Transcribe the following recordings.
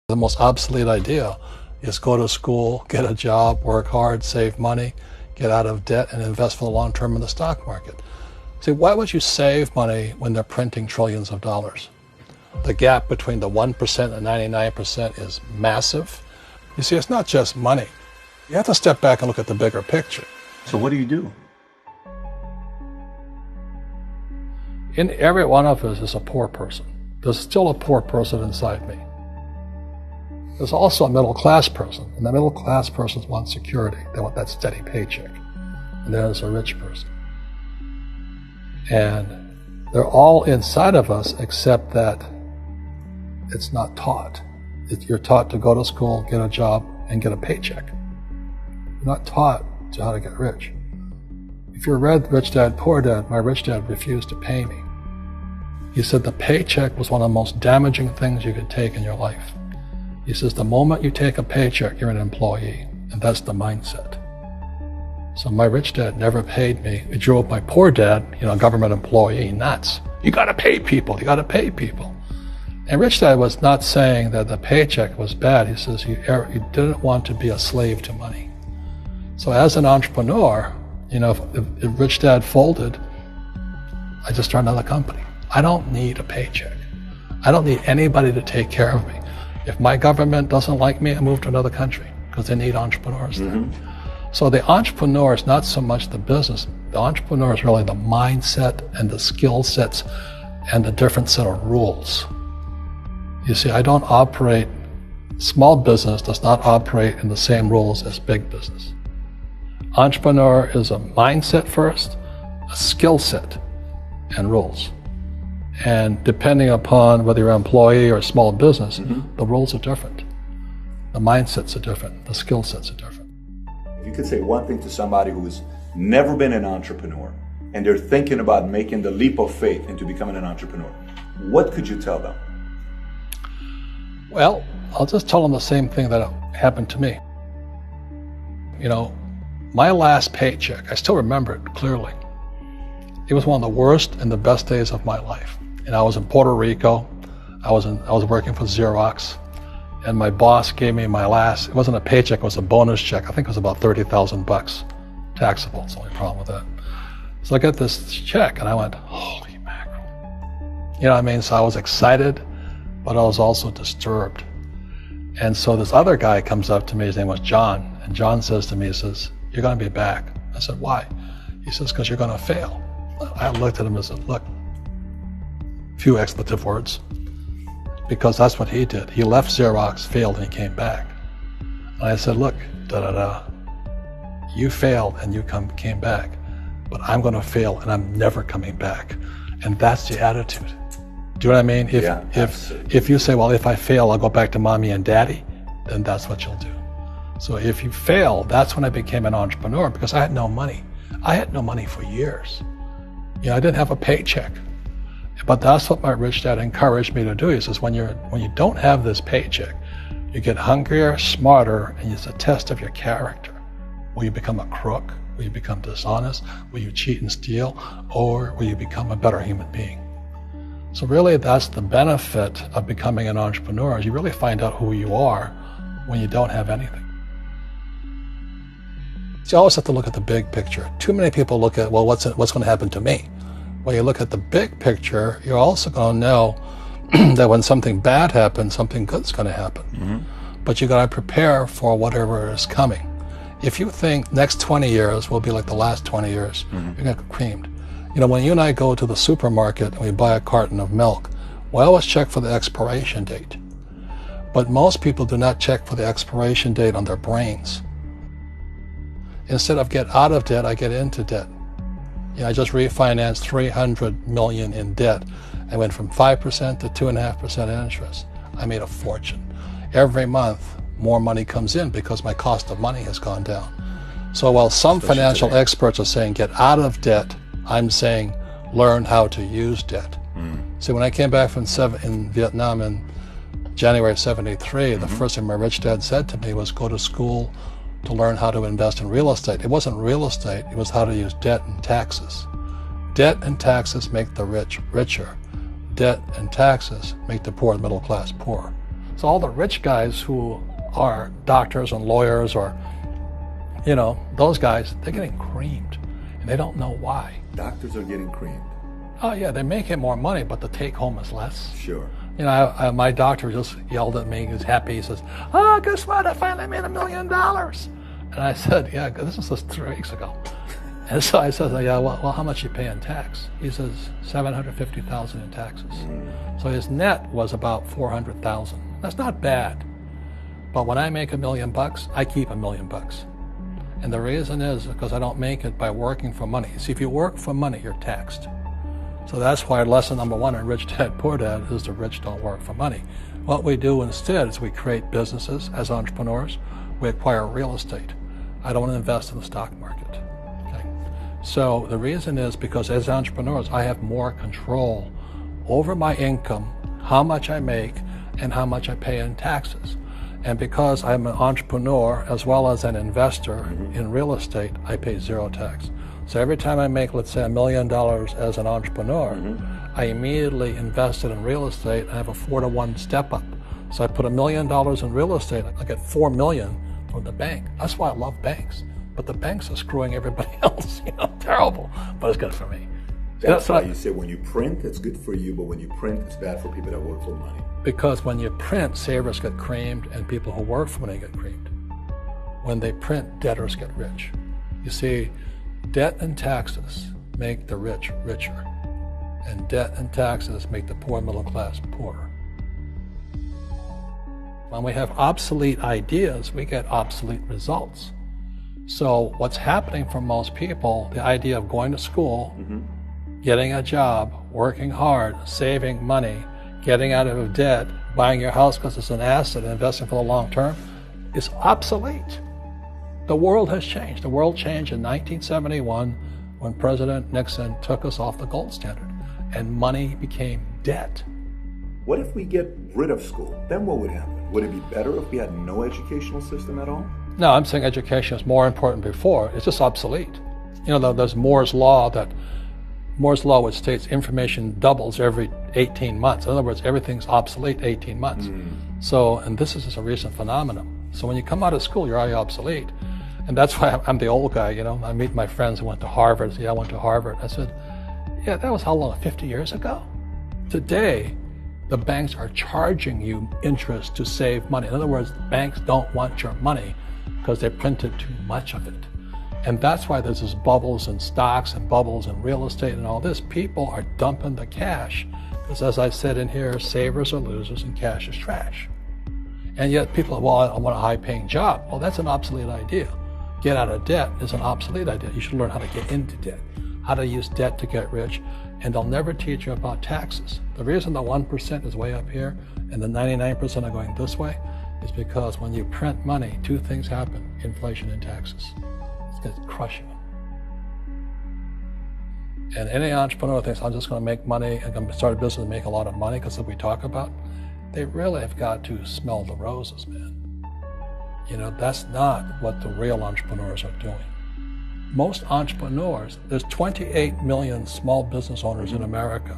The most obsolete idea is go to school, get a job, work hard, save money, get out of debt, and invest for the long term in the stock market. See, why would you save money when they're printing trillions of dollars? The gap between the 1% and 99% is massive. You see, it's not just money. You have to step back and look at the bigger picture. So what do you do? In every one of us is a poor person. There's still a poor person inside me. There's also a middle-class person, and the middle-class persons want security. They want that steady paycheck. And there's a rich person. And they're all inside of us, except that it's not taught. You're taught to go to school, get a job, and get a paycheck. You're not taught to how to get rich. If you read Rich Dad, Poor Dad, my rich dad refused to pay me. He said the paycheck was one of the most damaging things you could take in your life. He says the moment you take a paycheck, you're an employee, and that's the mindset. So my rich dad never paid me. It drove my poor dad, government employee, nuts. You gotta pay people, you gotta pay people. And rich dad was not saying that the paycheck was bad. He says he didn't want to be a slave to money. So as an entrepreneur, if rich dad folded, I just started another company. I don't need a paycheck. I don't need anybody to take care of me. If my government doesn't like me, I move to another country because they need entrepreneurs there. So the entrepreneur is not so much the business. The entrepreneur is really the mindset and the skill sets and the different set of rules. You see, small business does not operate in the same rules as big business. Entrepreneur is a mindset first, a skill set, and rules. And depending upon whether you're an employee or a small business, the rules are different. The mindsets are different. The skill sets are different. If you could say one thing to somebody who's never been an entrepreneur and they're thinking about making the leap of faith into becoming an entrepreneur, what could you tell them? Well, I'll just tell them the same thing that happened to me. My last paycheck, I still remember it clearly. It was one of the worst and the best days of my life. And I was in Puerto Rico. I was working for Xerox, and my boss gave me it wasn't a paycheck, it was a bonus check. I think it was about $30,000, taxable. It's the only problem with that. So I got this check, and I went, holy mackerel. You know what I mean? So I was excited, but I was also disturbed. And so this other guy comes up to me, his name was John, and John says to me, he says, you're gonna be back. I said, why? He says, because you're gonna fail. I looked at him and said, look, few expletive words, because that's what he did. He left Xerox, failed, and he came back. And I said, look, you failed and you came back, but I'm going to fail and I'm never coming back. And that's the attitude. Do you know what I mean? If you say, well, if I fail, I'll go back to mommy and daddy, then that's what you'll do. So if you fail, that's when I became an entrepreneur, because I had no money. I had no money for years. I didn't have a paycheck. But that's what my rich dad encouraged me to do. He says, when you don't have this paycheck, you get hungrier, smarter, and it's a test of your character. Will you become a crook? Will you become dishonest? Will you cheat and steal? Or will you become a better human being? So really, that's the benefit of becoming an entrepreneur, is you really find out who you are when you don't have anything. So you always have to look at the big picture. Too many people look at, well, what's going to happen to me? When you look at the big picture, you're also going to know that when something bad happens, something good's going to happen. But you got to prepare for whatever is coming. If you think next 20 years will be like the last 20 years, you're going to get creamed. When you and I go to the supermarket and we buy a carton of milk, we always check for the expiration date. But most people do not check for the expiration date on their brains. Instead of get out of debt, I get into debt. I just refinanced $300 million in debt. I went from 5% to 2.5% interest. I made a fortune. Every month, more money comes in because my cost of money has gone down. So while some financial experts are saying get out of debt, I'm saying learn how to use debt. So when I came back from in Vietnam in January of '73, the first thing my rich dad said to me was go to school to learn how to invest in real estate. It wasn't real estate, it was how to use debt and taxes. Debt and taxes make the rich richer. Debt and taxes make the poor and middle class poor. So all the rich guys who are doctors and lawyers or, those guys, they're getting creamed and they don't know why. Doctors are getting creamed. Oh yeah, they're making more money, but the take home is less. Sure. My doctor just yelled at me. He was happy. He says, "Oh, guess what? I finally made $1 million." And I said, "Yeah, this was just 3 weeks ago." And so I said, "Yeah, well, how much you pay in tax?" He says, $750,000 in taxes. So his net was about $400,000. That's not bad. But when I make $1 million, I keep $1 million. And the reason is because I don't make it by working for money. See, if you work for money, you're taxed. So that's why lesson number 1 in Rich Dad Poor Dad is the rich don't work for money. What we do instead is we create businesses as entrepreneurs. We acquire real estate. I don't invest in the stock market. Okay? So the reason is because as entrepreneurs, I have more control over my income, how much I make, and how much I pay in taxes. And because I'm an entrepreneur as well as an investor in real estate, I pay 0 tax. So every time I make, let's say, $1 million as an entrepreneur, I immediately invested in real estate. I have a 4-to-1 step up. So I put $1 million in real estate, I get $4 million from the bank. That's why I love banks. But the banks are screwing everybody else, terrible, but it's good for me. That's why you say when you print, it's good for you, but when you print, it's bad for people that work for money. Because when you print, savers get creamed and people who work for money get creamed. When they print, debtors get rich. You see, debt and taxes make the rich richer, and debt and taxes make the poor middle class poorer. When we have obsolete ideas, we get obsolete results. So what's happening for most people, the idea of going to school, getting a job, working hard, saving money, getting out of debt, buying your house because it's an asset, investing for the long term, is obsolete. The world has changed. The world changed in 1971 when President Nixon took us off the gold standard and money became debt. What if we get rid of school? Then what would happen? Would it be better if we had no educational system at all? No, I'm saying education is more important before. It's just obsolete. There's Moore's Law which states information doubles every 18 months. In other words, everything's obsolete 18 months. So, and this is just a recent phenomenon. So when you come out of school, you're already obsolete. And that's why I'm the old guy, I meet my friends who went to Harvard. I went to Harvard. I said, yeah, that was how long, 50 years ago? Today, the banks are charging you interest to save money. In other words, banks don't want your money because they printed too much of it. And that's why there's this bubbles in stocks and bubbles in real estate and all this. People are dumping the cash because, as I said in here, savers are losers and cash is trash. And yet people are, well, I want a high-paying job. Well, that's an obsolete idea. Get out of debt is an obsolete idea. You should learn how to get into debt, how to use debt to get rich, and they'll never teach you about taxes. The reason the 1% is way up here and the 99% are going this way is because when you print money, 2 things happen: inflation and taxes. It's going to crush you. And any entrepreneur thinks, I'm just going to make money, I'm going to start a business and make a lot of money because of what we talk about. They really have got to smell the roses, man. That's not what the real entrepreneurs are doing. Most entrepreneurs, there's 28 million small business owners in America.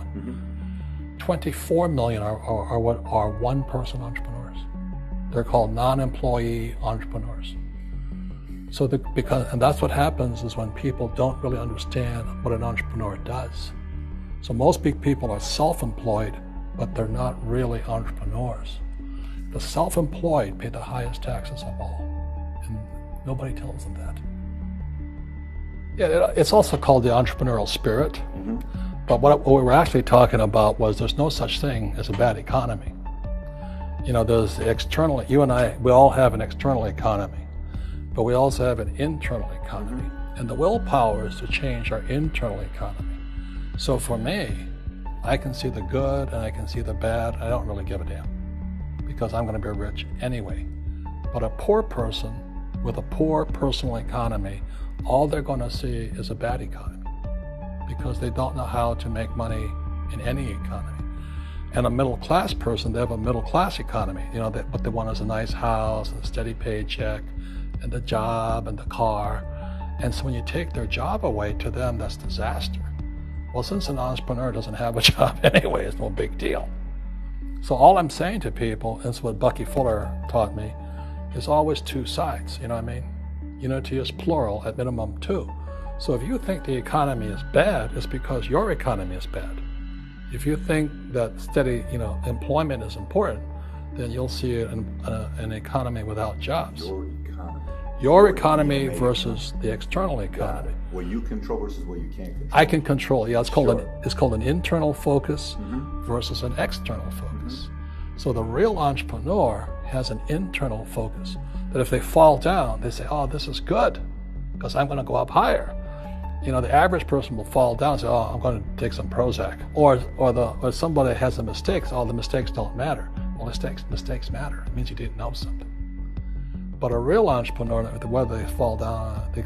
24 million are what are one-person entrepreneurs. They're called non-employee entrepreneurs. So and that's what happens is when people don't really understand what an entrepreneur does. So most big people are self-employed, but they're not really entrepreneurs. The self-employed pay the highest taxes of all, and nobody tells them that. Yeah, it's also called the entrepreneurial spirit, but what we were actually talking about was there's no such thing as a bad economy. There's the external, you and I, we all have an external economy, but we also have an internal economy, and the willpower is to change our internal economy. So for me, I can see the good and I can see the bad. I don't really give a damn because I'm going to be rich anyway. But a poor person with a poor personal economy, all they're going to see is a bad economy because they don't know how to make money in any economy. And a middle class person, they have a middle class economy. What they want is a nice house, and a steady paycheck, and the job, and the car. And so when you take their job away, to them, that's disaster. Well, since an entrepreneur doesn't have a job anyway, it's no big deal. So all I'm saying to people, is what Bucky Fuller taught me, is always two sides, you know what I mean? Unity is plural, at minimum two. So if you think the economy is bad, it's because your economy is bad. If you think that steady, employment is important, then you'll see an economy without jobs. Your economy versus the external economy. What you control versus what you can't control. I can control. Yeah, it's called an internal focus versus an external focus. So the real entrepreneur has an internal focus. That if they fall down, they say, "Oh, this is good, because I'm going to go up higher." The average person will fall down and say, "Oh, I'm going to take some Prozac," or somebody has a mistake. "Oh, the mistakes don't matter." Well, mistakes matter. It means you didn't know something. But a real entrepreneur, whether they fall down, they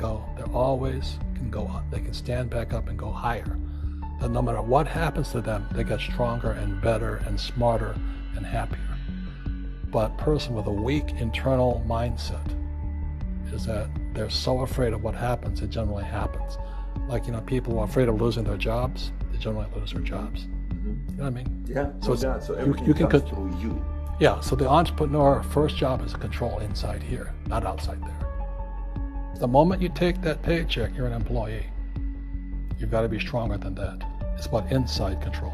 always can go up. They can stand back up and go higher. That no matter what happens to them, they get stronger and better and smarter and happier. But a person with a weak internal mindset is that they're so afraid of what happens, it generally happens. Like, people who are afraid of losing their jobs, they generally lose their jobs. You know what I mean? Yeah, so everything you can comes through you. Yeah, so the entrepreneur first job is to control inside here, not outside there. The moment you take that paycheck, you're an employee. You've got to be stronger than that. It's about inside control.